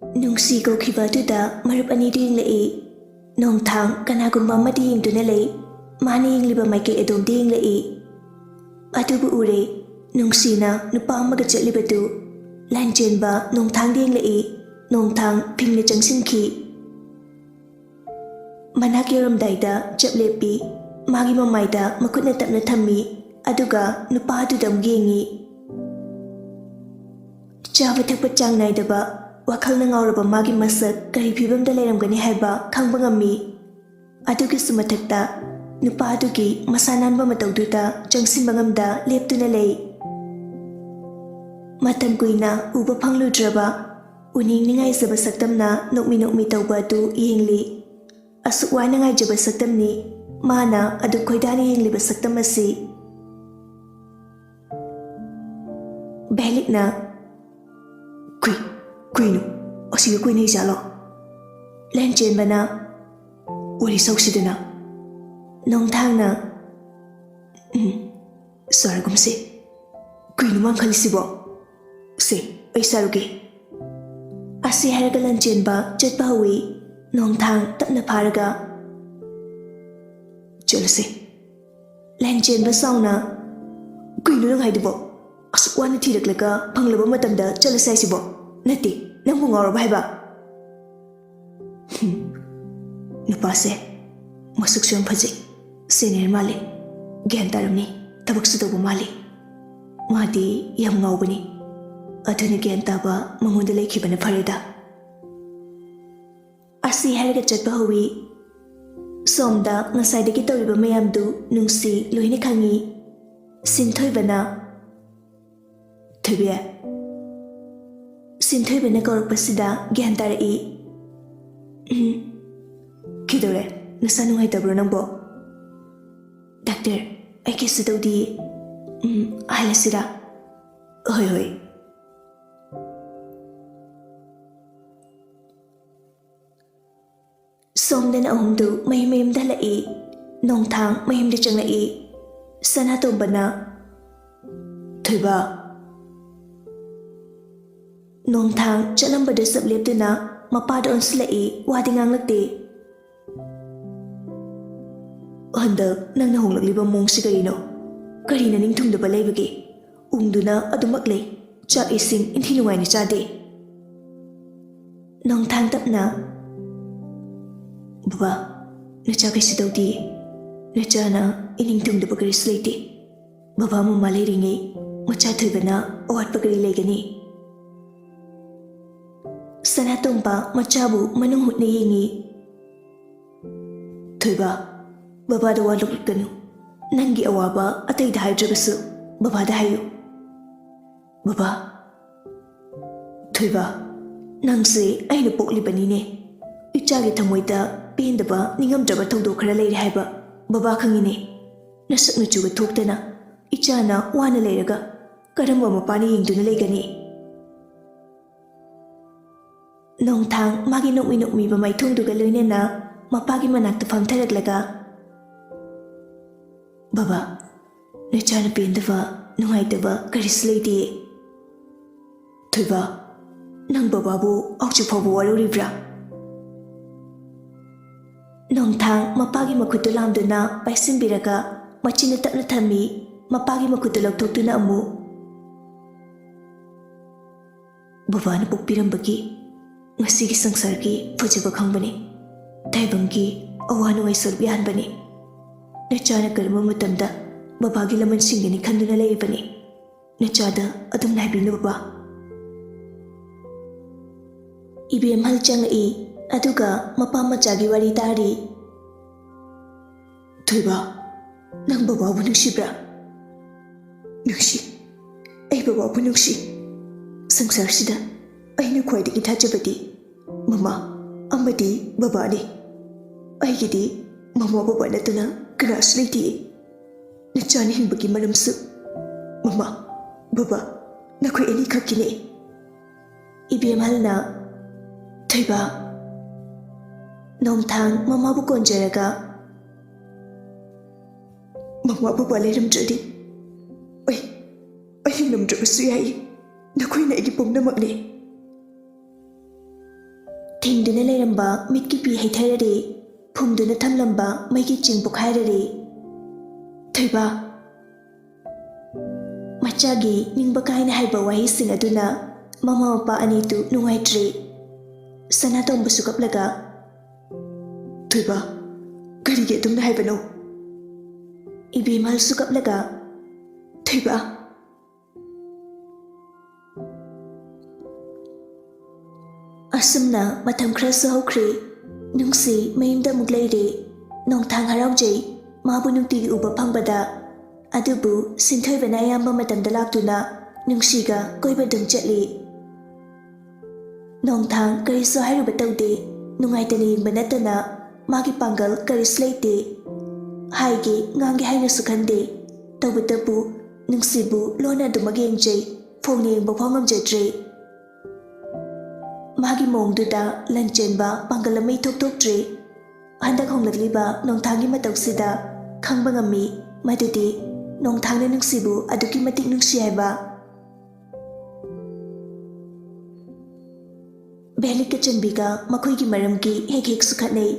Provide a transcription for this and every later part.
Nungsi kawkhiba aduda marup ani du yinglai. Nongthang kanagumba amadi yingduna lei. Mani yingliba maikei adomdi yinglai. Adubu ure Nungsina nupa amaga chatlibadu. Lanjenba Nongthang di yinglai. Nongthang phingna changsinki. Manak yoramdaida chaplepi. Magi mamaida makutna tapna thammi. Aduga nupa aduda yengi. Chaba thakpa chang naidaba wakhalna ngauraba magi masak kari phibamda leiramgani haiba khangba ngammi. Adugi sumathakta nupa adugi masananba mataududa changsinba ngamda leptuna lei. Matam kuina uba phangludraba uningningai zaba saktamna nokmi tauba adu yengli. Asuk wana ngai jaba saktamni mana adu khoidani yengliba saktam asi. Belikna Kuino, asiga kuina izalo. Lanjen bana, wari sausidana. Nongthangna, saragumse. Kuino mang khalisibo. Se, ay saruge. Asi haraga lanjen ba, jatba hui. Nongthang tapna paraga. Jalase. Lanjen ba sauna. Kuino nang haidibo. Asukwana thiraklaga phanglaba matamda chalasai sibo. Nati, nang bungauraba haiba. Nupase, masuk siyang phajik. Senior mali. Gyan taramni, tabak sudobo mali. Madi yam ngaubani. Aduna gyan taba mangonda laikhibana farida. Asi haraga chatba hui. Somda ngasaidagi tawriba mayamdu nungsi loina khangi. Sinthoibana. Thubiya. Sinthoibana kaurapasida gyan tarai. Kidore, nasa nungaitabro nangbo. Doctor, ay kisu daw di. Halasira. Hoy. Somdan ahumdu mayim dalai. Nongthang mayim da changlai. Sana tombana. Thuba. Nongthang chalambada sableptuna mapada onslai wadi nganglakte. Handak nang nahonglakliba mongsi karino. Karina ningthungdaba laibagi. Ungduna adumaklay. Chak ising inthi nungaina chade. Nongthang tapna. Baba, nacha kaisi dawdi. Nacha na iningthungdaba karis laite. Baba mo malairingai. Macha thuibana awatpa kari laigani. Sanatomba machabu manung hutna yengi. Thuiba, baba da walukanu. Nangi awaba atay da haidrabasu. Baba da hayo. Baba, Thuiba, nangse ayna poklibani ne. Ichagi thamoida pendaba ningamdraba thawdo khara leire haiba. Baba khangine. Nasakna chuga thoktana. Ichana wana leiraga. Karamba mapani yengduna leigani. Nongthang magi nokmi ba maithungduga loinena mapagi manakta famtharaglaga. Baba, nachana pendava nungaitaba karis leite. Thuiba, nang bababu auchu phabu waruribra. Nongthang mapagi makhutu lamduna paisinbiraga machina tapna thammi mapagi makhutu laukthokduna amu. Babana pokpirambagi ngasigi sangsarki fujaba khangbani. Taibangi awanu ai sarbi hanbani. Nachana karma matamda babagi laman singani khanduna leibani. Nachada adum naibinu baba. Ibem hal changai aduga mapa machagi wari tari. Thuiba, nang bababu nungsibra. Nungsi, ai bababu nungsi. Sangsar-sida aina khwaidagi thajabadi mama amadi babani. Aigidi mama baba natana kanasu leite. Nachana hingbagi maramsu mama baba nakhoi ani khakkine. Ibem halna Thuiba, Nongthang mamabu konjaraga. Mama baba leiramdradi ai hinamdrabasu yai. Nakhoi na igi pumnamakne. ꯊꯤꯡꯗꯨꯅ ꯂꯩꯔꯝꯕ ꯃꯤꯠꯀꯤ ꯄꯤ ꯍꯩꯊꯔꯔꯤ ꯐꯨꯝꯗꯨꯅ ꯊꯝꯂꯝꯕ ꯃꯩꯒꯤ ꯆꯤꯡ ꯄꯣꯈꯥꯏꯔꯔꯤ ꯊꯣꯏꯕ ꯃꯆꯥꯒꯤ ꯅꯤꯡꯕ ꯀꯥꯏꯅ ꯍꯥꯏꯕ ꯋꯥꯍꯩꯁꯤꯡ ꯑꯗꯨꯅ ꯃꯃꯥ ꯃꯄꯥ ꯑꯅꯤꯗꯨ ꯅꯨꯡꯉꯥꯏꯇ꯭ꯔꯤ ꯁꯅꯥꯇꯣꯝꯕꯁꯨ ꯀꯞꯂꯒ ꯊꯣꯏꯕ ꯀꯔꯤꯒꯤ ꯑꯗꯨꯝꯅ ꯍꯥꯏꯕꯅꯣ ꯏꯕꯦꯝꯃꯜꯁꯨ ꯀꯞꯂꯒ ꯊꯣꯏꯕ ꯑꯁꯨꯝꯅ ꯃꯇꯝ ꯈꯔꯁꯨ ꯍꯧꯈ꯭ꯔꯦ ꯅꯨꯡꯁꯤ ꯃꯌꯨꯝꯗ ꯑꯃꯨꯛ ꯂꯩꯔꯦ ꯅꯣꯡꯊꯥꯡ ꯍꯔꯥꯎꯖꯩ ꯃꯥꯕꯨ ꯅꯨꯡꯇꯤꯒꯤ ꯎꯕ ꯐꯪꯕꯗ ꯑꯗꯨꯕꯨ ꯁꯤꯟꯊꯣꯏꯕꯅ ꯑꯌꯥꯝꯕ ꯃꯇꯝꯗ ꯂꯥꯛꯇꯨꯅ ꯅꯨꯡꯁꯤꯒ ꯀꯣꯏꯕ ꯑꯗꯨꯝ ꯆꯠꯂꯤ ꯅꯣꯡꯊꯥꯡ ꯀꯔꯤꯁꯨ ꯍꯥꯏꯔꯨꯕ ꯇꯧꯗꯦ ꯅꯨꯡꯉꯥꯏꯇꯅ ꯌꯦꯡꯕ ꯅꯠꯇꯅ ꯃꯥꯒꯤ ꯄꯥꯡꯒꯜ ꯀꯔꯤꯁꯨ ꯂꯩꯇꯦ ꯍꯥꯏꯒꯦ ꯉꯥꯡꯒꯦ ꯍꯥꯏꯅꯁꯨ ꯈꯟꯗꯦ ꯇꯧꯕꯇꯕꯨ ꯅꯨꯡꯁꯤꯕꯨ ꯂꯣꯟꯅ ꯑꯗꯨꯃꯛ ꯌꯦꯡꯖꯩ ꯐꯣꯡꯅ ꯌꯦꯡꯕ ꯐꯥꯎ ꯉꯝꯖꯗ꯭ꯔꯦ ꯃꯥꯒꯤ ꯃꯑꯣꯡꯗꯨꯗ ꯂꯟꯆꯦꯟꯕ ꯄꯥꯡꯒꯜ ꯑꯃ ꯏꯊꯣꯛ ꯊꯣꯛꯇ꯭ꯔꯦ ꯍꯟꯗꯛ ꯍꯣꯡꯂꯛꯂꯤꯕ ꯅꯣꯡꯊꯥꯡꯒꯤ ꯃꯇꯧꯁꯤꯗ ꯈꯪꯕ ꯉꯝꯃꯤ ꯃꯗꯨꯗꯤ ꯅꯣꯡꯊꯥꯡꯅ ꯅꯨꯡꯁꯤꯕꯨ ꯑꯗꯨꯛꯀꯤ ꯃꯇꯤꯛ ꯅꯨꯡꯁꯤ ꯍꯥꯏꯕ ꯕꯦꯂꯤꯛꯀ ꯆꯟꯕꯤꯒ ꯃꯈꯣꯏꯒꯤ ꯃꯔꯝꯒꯤ ꯍꯦꯛ ꯍꯦꯛꯁꯨ ꯈꯠꯅꯩ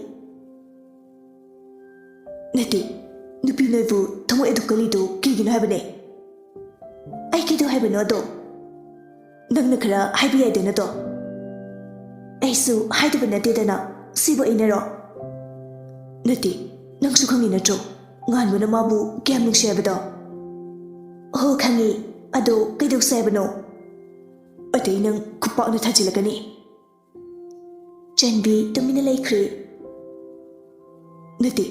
ꯅꯠꯇꯦ ꯅꯨꯄꯤ ꯅꯣꯏꯕꯨ ꯊꯃꯣꯏ ꯑꯗꯨ ꯀꯜꯂꯤꯗꯨ ꯀꯩꯒꯤꯅꯣ ꯍꯥꯏꯕꯅꯦ ꯑꯩ ꯀꯩꯗꯧ ꯍꯥꯏꯕꯅꯣ ꯑꯗꯣ ꯅꯪꯅ ꯈꯔ ꯍꯥꯏꯕ ꯌꯥꯏꯗꯅꯗꯣ ꯑꯩꯁꯨ ꯍꯥꯏꯗꯕ ꯅꯠꯇꯦꯗꯅ ꯁꯤꯕꯨ ꯑꯩꯅꯔꯣ ꯅꯠꯇꯦ ꯅꯪꯁꯨ ꯈꯪꯉꯤ ꯅꯠꯇ꯭ꯔꯣ ꯉꯥꯟꯕꯅ ꯃꯥꯕꯨ ꯀꯌꯥꯝ ꯅꯨꯡꯁꯤ ꯍꯥꯏꯕꯗꯣ ꯍꯣ ꯈꯪꯉꯤ ꯑꯗꯣ ꯀꯩꯗꯧꯁꯦ ꯍꯥꯏꯕꯅꯣ ꯑꯇꯩ ꯅꯪ ꯈꯨꯄꯥꯛꯅ ꯊꯥꯖꯤꯜꯂꯛꯀꯅꯤ ꯆꯟꯕꯤ ꯇꯨꯃꯤꯟꯅ ꯂꯩꯈ꯭ꯔꯦ ꯅꯠꯇꯦ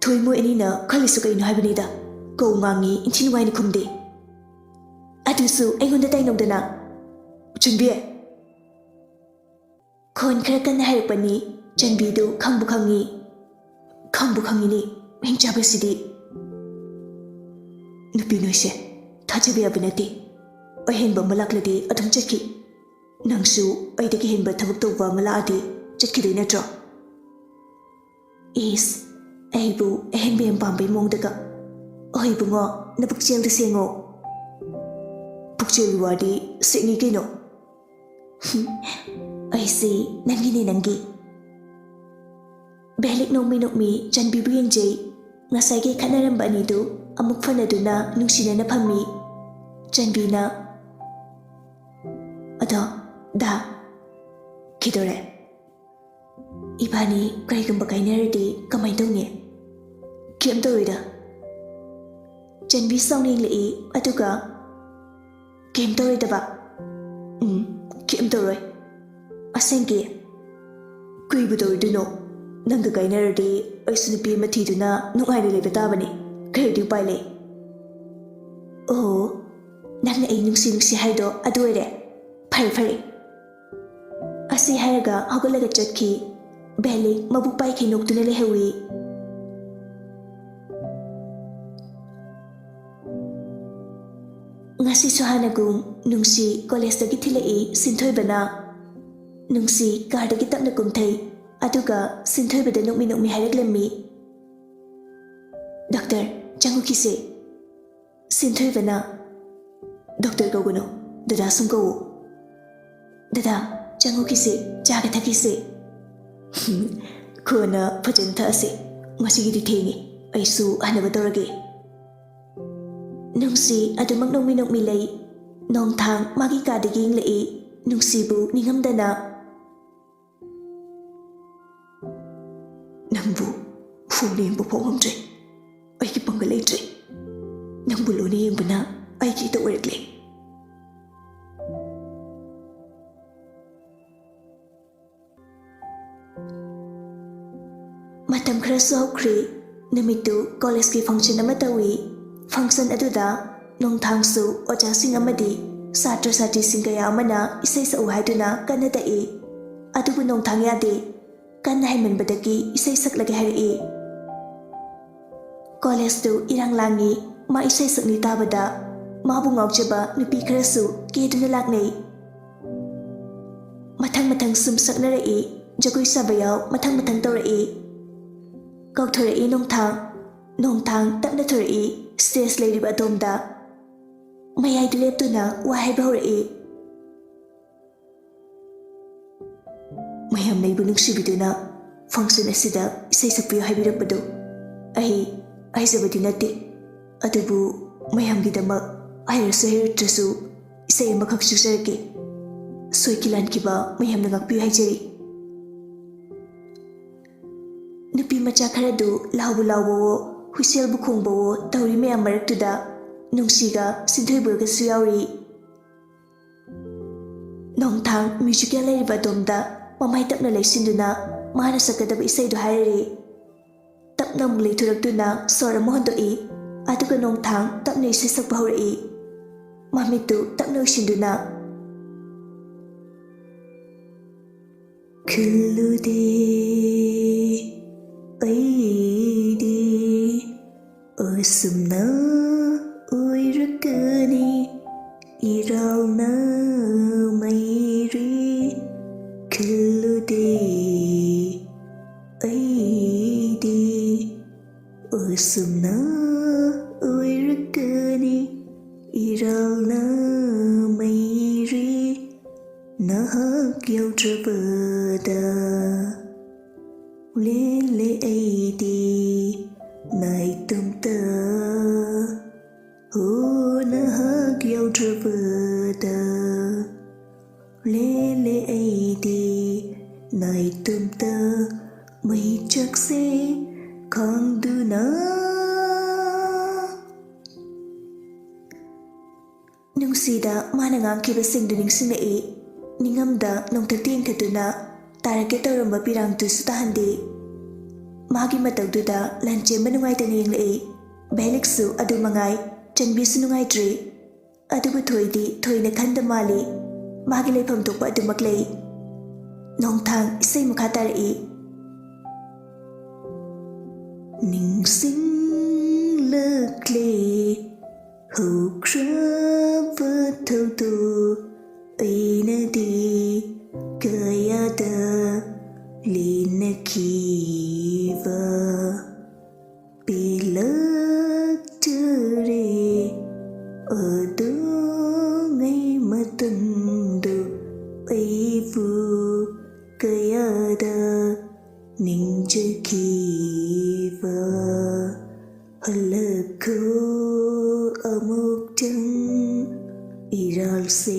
ꯊꯣꯏ ꯃꯣꯏ ꯑꯅꯤꯅ ꯈꯜꯂꯤꯁꯨ ꯀꯩꯅꯣ ꯍꯥꯏꯕꯅꯤꯗ ꯀꯧ ꯉꯥꯡꯉꯤ ꯏꯟꯊꯤ ꯅꯨꯡꯉꯥꯏꯅ ꯈꯨꯝꯗꯦ ꯑꯗꯨꯁꯨ ꯑꯩꯉꯣꯟꯗ ꯇꯥꯏꯅꯧꯗꯅ ꯆꯟꯕꯤ ꯈꯣꯟ ꯈꯔ ꯀꯟꯅ ꯍꯥꯏꯔꯛꯄꯅꯤ ꯆꯟꯕꯤꯗꯨ ꯈꯪꯕꯨ ꯈꯪꯉꯤꯅꯤ ꯍꯤꯡꯆꯥꯕꯁꯤꯗꯤ ꯅꯨꯄꯤ ꯅꯣꯏꯁꯦ ꯊꯥꯖꯕ ꯌꯥꯕ ꯅꯠꯇꯦ ꯑꯍꯦꯟꯕ ꯑꯃ ꯂꯥꯛꯂꯗꯤ ꯑꯗꯨꯝ ꯆꯠꯈꯤ ꯅꯪꯁꯨ ꯑꯩꯗꯒꯤ ꯍꯦꯟꯕ ꯊꯕꯛ ꯇꯧꯕ ꯑꯃ ꯂꯥꯛꯑꯗꯤ ꯆꯠꯈꯤꯗꯣꯏ ꯅꯠꯇ꯭ꯔꯣ ꯏꯁ ꯑꯩꯕꯨ ꯑꯍꯦꯟꯕ ꯌꯥꯝ ꯄꯥꯝꯕꯩ ꯃꯑꯣꯡꯗꯒ ꯑꯍꯣꯏ ꯏꯕꯨꯡꯉꯣ ꯅꯄꯨꯛꯆꯦꯜꯗ ꯁꯦꯡꯉꯣ ꯄꯨꯛꯆꯦꯜꯒꯤ ꯋꯥꯗꯤ ꯁꯦꯡꯉꯤ ꯀꯩꯅꯣ ꯑꯩꯁꯤ ꯅꯪꯒꯤꯅꯦ ꯅꯪꯒꯤ ꯕꯦꯂꯤꯛ ꯅꯣꯛꯃꯤ ꯆꯟꯕꯤꯕꯨ ꯌꯦꯡꯖꯩ ꯉꯁꯥꯏꯒꯤ ꯈꯠꯅꯔꯝꯕ ꯑꯅꯤꯗꯨ ꯑꯃꯨꯛ ꯐꯅꯗꯨꯅ ꯅꯨꯡꯁꯤꯅꯅ ꯐꯝꯃꯤ ꯆꯟꯕꯤꯅ ꯑꯗꯣ ꯗꯥ ꯀꯩꯗꯧꯔꯦ ꯏꯕꯥꯅꯤ ꯀꯔꯤꯒꯨꯝꯕ ꯀꯥꯏꯅꯔꯗꯤ ꯀꯃꯥꯏꯅ ꯇꯧꯅꯤ ꯀꯩꯝ ꯇꯧꯔꯣꯏꯗ ꯆꯟꯕꯤ ꯁꯥꯎꯅ ꯌꯦꯡꯂꯛꯏ ꯑꯗꯨꯒ ꯀꯩꯝ ꯇꯧꯔꯣꯏꯗꯕ ꯀꯩꯝ ꯇꯧꯔꯣꯏ ꯑꯁꯦꯡꯀꯤ ꯀꯩꯕꯨ ꯇꯧꯔꯣꯏꯗꯣꯏꯅꯣ ꯅꯪꯒ ꯀꯥꯏꯅꯔꯗꯤ ꯑꯩꯁꯨ ꯅꯨꯄꯤ ꯑꯃ ꯊꯤꯗꯨꯅ ꯅꯨꯡꯉꯥꯏꯅ ꯂꯩꯕ ꯇꯥꯕꯅꯤ ꯀꯔꯤꯗꯤ ꯎꯄꯥꯏ ꯂꯩ ꯑꯣ ꯅꯪꯅ ꯑꯩ ꯅꯨꯡꯁꯤ ꯍꯥꯏꯗꯣ ꯑꯗꯨ ꯑꯣꯏꯔꯦ ꯐꯔꯦ ꯑꯁꯤ ꯍꯥꯏꯔꯒ ꯍꯧꯒꯠꯂꯒ ꯆꯠꯈꯤ ꯕꯦꯂꯤꯛ ꯃꯕꯨꯛ ꯄꯥꯏꯈꯩ ꯅꯣꯛꯇꯨꯅ ꯂꯩꯍꯧꯏ ꯉꯁꯤꯁꯨ ꯍꯥꯟꯅꯒꯨꯝ ꯅꯨꯡꯁꯤ ꯀꯣꯂꯦꯖꯇꯒꯤ ꯊꯤꯜꯂꯛꯏ ꯁꯤꯟꯊꯣꯏꯕꯅ ꯅꯨꯡꯁꯤ ꯀꯥꯔꯗꯒꯤ ꯇꯞꯅ ꯀꯨꯝꯊꯩ ꯑꯗꯨꯒ ꯁꯤꯟꯊꯣꯏꯕꯗ ꯅꯣꯛꯃꯤ ꯍꯥꯏꯔꯛꯂꯝꯃꯤ ꯗꯣꯛꯇꯔ ꯆꯪꯉꯨꯈꯤꯁꯦ ꯁꯤꯟꯊꯣꯏꯕꯅ ꯗꯣꯛꯇꯔ ꯀꯧꯒꯅꯨ ꯗꯗꯥ ꯁꯨꯝ ꯀꯧꯎ ꯗꯗꯥ ꯆꯪꯉꯨꯈꯤꯁꯦ ꯆꯥꯒ ꯊꯛꯈꯤꯁꯦ ꯀꯣꯟꯅ ꯐꯖꯅ ꯊꯛꯑꯁꯦ ꯉꯁꯤꯒꯤꯗꯤ ꯊꯦꯡꯉꯤ ꯑꯩꯁꯨ ꯍꯟꯅꯕ ꯇꯧꯔꯒꯦ ꯅꯨꯡꯁꯤ ꯑꯗꯨꯃꯛ ꯅꯣꯛꯃꯤ ꯂꯩ ꯅꯣꯡꯊꯥꯡ ꯃꯥꯒꯤ ꯀꯥꯗꯒꯤ ꯌꯦꯡꯂꯛꯏ ꯅꯨꯡꯁꯤꯕꯨ ꯅꯤꯡꯉꯝꯗꯅ ꯅꯪꯕꯨ ꯐꯣꯡꯅ ꯌꯦꯡꯕ ꯐꯥꯎ ꯉꯝꯗ꯭ꯔꯦ ꯑꯩꯒꯤ ꯄꯥꯡꯒꯜ ꯂꯩꯇ꯭ꯔꯦ ꯅꯪꯕꯨ ꯂꯣꯟꯅ ꯌꯦꯡꯕꯅ ꯑꯩꯒꯤ ꯍꯦꯛꯇ ꯑꯣꯏꯔꯛꯂꯦ ꯃꯇꯝ ꯈꯔꯁꯨ ꯍꯧꯈ꯭ꯔꯦ ꯅꯨꯃꯤꯠꯇꯨ ꯀꯣꯂꯦꯖꯀꯤ ꯐꯪꯁꯟ ꯑꯃ ꯇꯧꯏ ꯐꯪꯁꯟ ꯑꯗꯨꯗ ꯅꯣꯡꯊꯥꯡꯁꯨ ꯑꯣꯖꯥꯁꯤꯡ ꯑꯃꯗꯤ ꯁꯥꯇ꯭ꯔ ꯁꯥꯇ꯭ꯔꯤꯁꯤꯡ ꯀꯌꯥ ꯑꯃꯅ ꯏꯁꯩ ꯁꯛꯎ ꯍꯥꯏꯗꯨꯅ ꯀꯟꯅ ꯇꯛꯏ ꯑꯗꯨꯕꯨ ꯅꯣꯡꯊꯥꯡ ꯌꯥꯗꯦ ꯀꯟꯅ ꯍꯩꯃꯟꯕꯗꯒꯤ ꯏꯁꯩ ꯁꯛꯂꯒꯦ ꯍꯥꯏꯔꯛꯏ ꯀꯣꯂꯦꯖꯇꯨ ꯏꯔꯥꯡ ꯂꯥꯡꯉꯤ ꯃꯥ ꯏꯁꯩ ꯁꯛꯅꯤ ꯇꯥꯕꯗ ꯃꯥꯕꯨ ꯉꯥꯎꯖꯕ ꯅꯨꯄꯤ ꯈꯔꯁꯨ ꯀꯦꯗꯨꯅ ꯂꯥꯛꯅꯩ ꯃꯊꯪ ꯁꯨꯝ ꯁꯛꯅꯔꯛꯏ ꯖꯒꯣꯏ ꯁꯥꯕ ꯌꯥꯎ ꯃꯊꯪ ꯇꯧꯔꯛꯏ ꯀꯧꯊꯣꯔꯛꯏ ꯅꯣꯡꯊꯥꯡ ꯇꯞꯅ ꯊꯣꯔꯛꯏ ꯁ꯭ꯇꯦꯖ ꯂꯩꯔꯤꯕ ꯑꯗꯣꯝꯗ ꯃꯌꯥꯏꯗ ꯂꯦꯞꯇꯨꯅ ꯋꯥ ꯍꯥꯏꯕ ꯍꯧꯔꯛꯏ ꯃꯌꯥꯝꯅ ꯑꯩꯕꯨ ꯅꯨꯡꯁꯤꯕꯤꯗꯨꯅ ꯐꯪꯁꯟ ꯑꯁꯤꯗ ꯏꯁꯩ ꯁꯛꯄꯤꯌꯨ ꯍꯥꯏꯕꯤꯔꯛꯄꯗꯨ ꯑꯩ ꯍꯥꯏꯖꯕꯗꯤ ꯅꯠꯇꯦ ꯑꯗꯨꯕꯨ ꯃꯌꯥꯝꯒꯤꯗꯃꯛ ꯍꯩꯔꯁꯨ ꯍꯩꯔꯛꯇ꯭ꯔꯁꯨ ꯏꯁꯩ ꯑꯃꯈꯛ ꯁꯛꯆꯔꯛꯀꯦ ꯁꯣꯏꯈꯤ ꯂꯥꯟꯈꯤꯕ ꯃꯌꯥꯝꯅ ꯉꯥꯛꯄꯤꯌꯨ ꯍꯥꯏꯖꯔꯤ ꯅꯨꯄꯤ ꯃꯆꯥ ꯈꯔꯗꯨ ꯂꯥꯎꯕꯨ ꯂꯥꯎꯕꯋꯣ ꯍꯨꯏꯁꯦꯜꯕꯨ ꯈꯣꯡꯕꯋꯣ ꯇꯧꯔꯤ ꯃꯌꯥꯝ ꯃꯔꯛꯇꯨꯗ ꯅꯨꯡꯁꯤꯒ ꯁꯤꯟꯊꯣꯏꯕꯒꯁꯨ ꯌꯥꯎꯔꯤ ꯅꯣꯡꯊꯥꯡ ꯃ꯭ꯌꯨꯖꯤꯀꯦꯜ ꯂꯩꯔꯤꯕ ꯑꯗꯣꯝꯗ ꯃꯃꯥꯏ ꯇꯞꯅ ꯂꯩꯁꯤꯟꯗꯨꯅ ꯃꯥꯅ ꯁꯛꯀꯗꯕ ꯏꯁꯩꯗꯨ ꯍꯥꯏꯔꯔꯤ ꯇꯞꯅ ꯑꯃꯨꯛ ꯂꯩꯊꯣꯔꯛꯇꯨꯅ ꯁꯣꯔ ꯑꯃ ꯍꯣꯟꯗꯣꯛꯏ ꯑꯗꯨꯒ ꯅꯣꯡꯊꯥꯡ ꯇꯞꯅ ꯏꯁꯩ ꯁꯛꯄ ꯍꯧꯔꯛꯏ ꯃꯃꯤꯠꯇꯨ ꯇꯞꯅ ꯎꯏꯁꯤꯟꯗꯨꯅ ꯈꯜꯂꯨꯗꯦ ꯑꯩꯗꯤ ꯑꯁꯨꯝꯅ ꯑꯣꯏꯔꯛꯀꯅꯤ 이라우나 마이리 클루데 아이디 어슴나 오이르까니 이라우나 마이리 나학 여우저버다 레레 아이디 나이 뜸따 nahag yaudrabada lele aidi nai tumta mai chakse khangduna nungsida mana ngangkibasingdu ningsingai ningamda nongthakti yengkhatuna tarake tawramba pirangtusu tahande magi matawduda lanchemba nungaitana yenglai beliksu adu mangai ꯆꯟꯕꯤꯁꯨ ꯅꯨꯡꯉꯥꯏꯇ꯭ꯔꯤ ꯑꯗꯨꯕꯨ ꯊꯣꯏꯗꯤ ꯊꯣꯏꯅ ꯈꯟꯗ ꯃꯥꯜꯂꯤ ꯃꯥꯒꯤ ꯂꯩꯐꯝ ꯊꯣꯛꯄ ꯑꯗꯨꯃꯛ ꯂꯩ ꯅꯣꯡꯊꯥꯡ ꯏꯁꯩ ꯃꯈꯥ ꯇꯥꯔꯛꯏ ꯅꯤꯡꯁꯤꯡꯂꯛꯂꯦ ꯍꯧꯈ꯭ꯔꯕ ꯊꯧꯗꯣꯛ ꯑꯩꯅꯗꯤ ꯀꯌꯥꯗ ꯂꯤꯅꯈꯤꯕ ꯄꯦꯜꯂꯛꯇꯔꯦ ꯑꯗꯣꯉꯩ ꯃꯇꯝꯗꯣ ꯑꯩꯕꯨ ꯀꯌꯥꯗ ꯅꯤꯡꯖꯈꯤꯕ ꯍꯜꯂꯛꯈꯣ ꯑꯃꯨꯛꯇꯪ 이랄세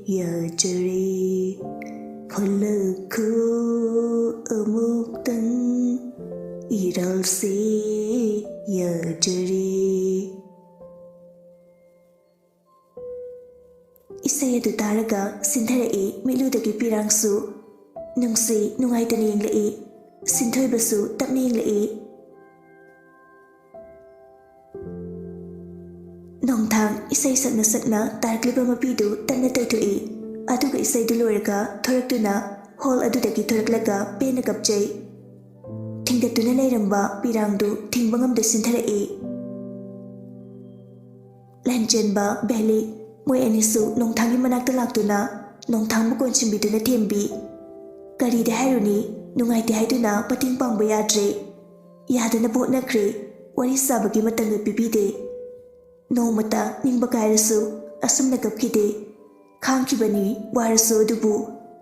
야절이 헐럭고 어묵당 이랄세 야절이 이사야 두다라가 신타라이 미루다기 피랑수 능시 누가이다니 잉라이 신토이바수 땀니 잉라이 Nongthang isay sakna tarkliba mapidu tamna taytui aduga isay duloraka thoraktuna hall adudagi thoraklaga pena kapjai thingdatuna leiramba pirangdu thingbangam da sintharai lanjenba beli moi anisu nongthangi manakta laktuna nongthangbu konchimbiduna thembi kari da hairuni nungaite haiduna pating pangba yadre yadana botnakre wari sabagi matanga pibide Nomata ningba kairasu asumna kapkide khangkibani warasu dubu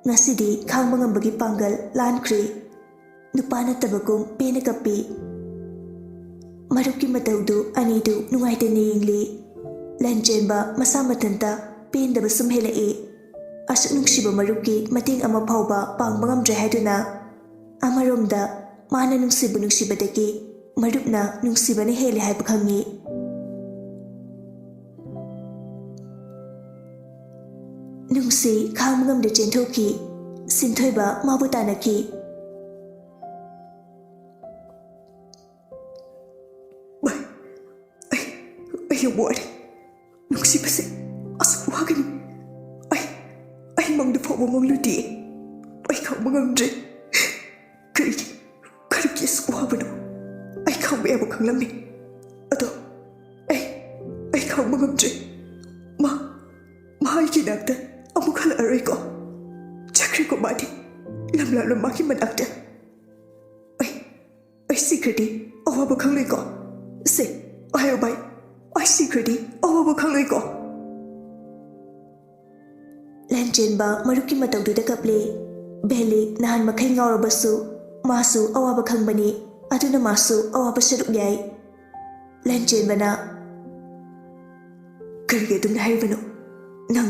ngasidi khangba ngambagi pangal lankhre nupana tabakum pena kapi marukki mataudu anidu nungaitane yingli lanjenba masa matanta pendaba sumhelai asuk nungshiba marukki mating ama phauba pangba ngamdre haiduna amaromda mana nungsibadagi marupna nungsibana hele haiba khangi Nungsi khangmangam de chentoki sinthoiba mabutanaki ai ward nungsi pase aswagani ai mangdu phobo mangludi ai khangmangam de kari kis wabano ai khangbe abu khanglamni ado ai khangmangam de ma ai kinakta amuk halaroy ko chakri ko mati lamlam maki manakta ai secretly awa khangloi ko se ayo bai ai secretly awa khangloi ko lanjenba maruki matawdu da kaple Beli nahan makai ngaurabasu masu awaba khangbani aduna masu awaba saruk yai Lanjenbana Karige dum haibano nang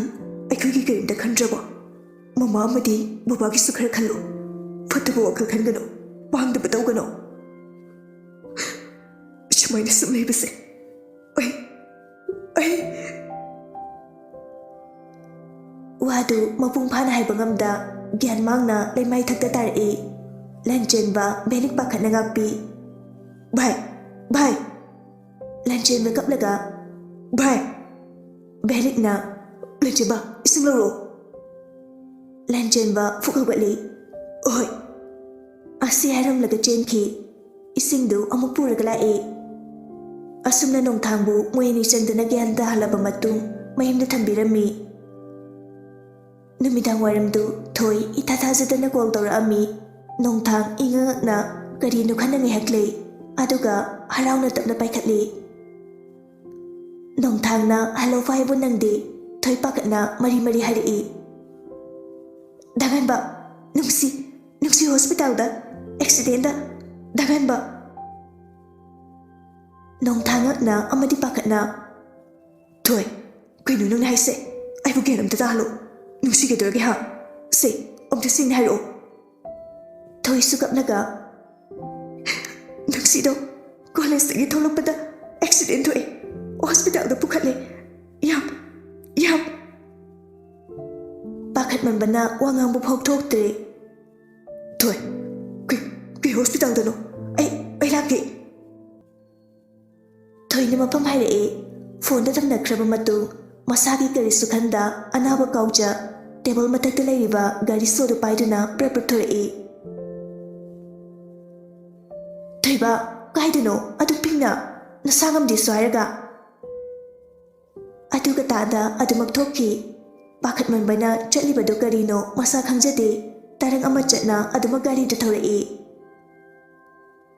aikugi karinda khandraba mama amadi babagi su khara khallo fataba wakal khangano pangdaba tawgano Shumaina sum leibase ai Wadu mapung phana haiba ngamda gyan mangna leimai thakta tarai Lanjenba belik pakhatna ngakpi Bhai Lanjenba kaplaga Bhai Belikna Lanjenba ising loro Lanjenba fukhagatli Oi Asi hairamlaga chenki Ising du amuk puraga lai Asumna Nongthangbu moyni changdana gyan dahalaba matung mayimda thambirami Numidang waramdu thoi ithathajadana call tawrami Nongthang ingangakna karinu khana ngihakle aduga harauna tapna paikhatli Nongthangna hello faibu nangdi thoi pakatna mari hari Danganba nungsi hospital da accident da Danganba Nongthangakna amadi pakatna Thoi kainu nungna haise aibu genam ta halo nungsi ke dorge ha se omta sing haro Thoi sukapnaga Nungsi do college tagi tholokpada accident hoye hospital da pukhatle yam Pakhat manbana wangang bu phok thoktre Thoi ki hospital da no ai lake Thoi ni mapam haire phone da tamnakraba matu masagi kari sukhanda anaba kauja table matakta leiriba gari sodu paiduna prepare Thaiba kaidano adu pingna nasangam di swairaga adu katada adu makthokki pakhat manbana chatliba do karino masa khangjade tarang ama chatna adu magari da thorai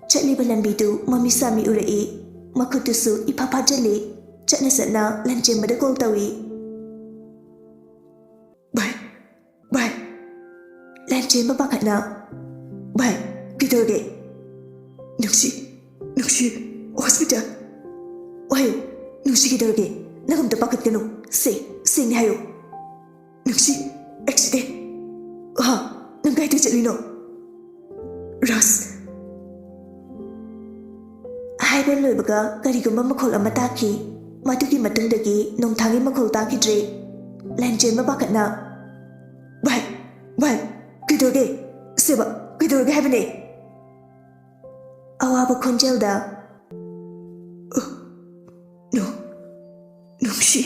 chatliba lambi du mami sami urai makhutusu ipapa jale chatna satna Lanjenba da call tawi Bye Lanjenba pakhatna Bye kidoge Nungsi hospital Ohayo Nungsi kidoge nagamta pakat kano Sing ni hayo Nungsi accident Nang kahit chalino Ras Haiban loibaga karigumba makhol ama taki Madugi matungdagi Nongthangi makhol taki dre Lanjenba pakatna Bye kidoge Seba kidoge haibane Awaba khonjelda Nungsi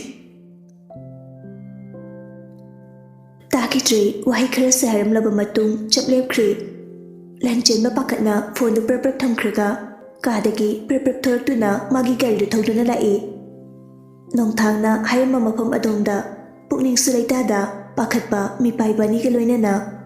Takidre wahi khara saharamlaba matung chaplepkhre Lanjenba pakhatna phone du prap thamkhraga kadagi prap thoraktuna magi gari du thoduna lai Nongthangna hairama mafam adongda pukning sulaitada pakhatba mipaibani ga loinana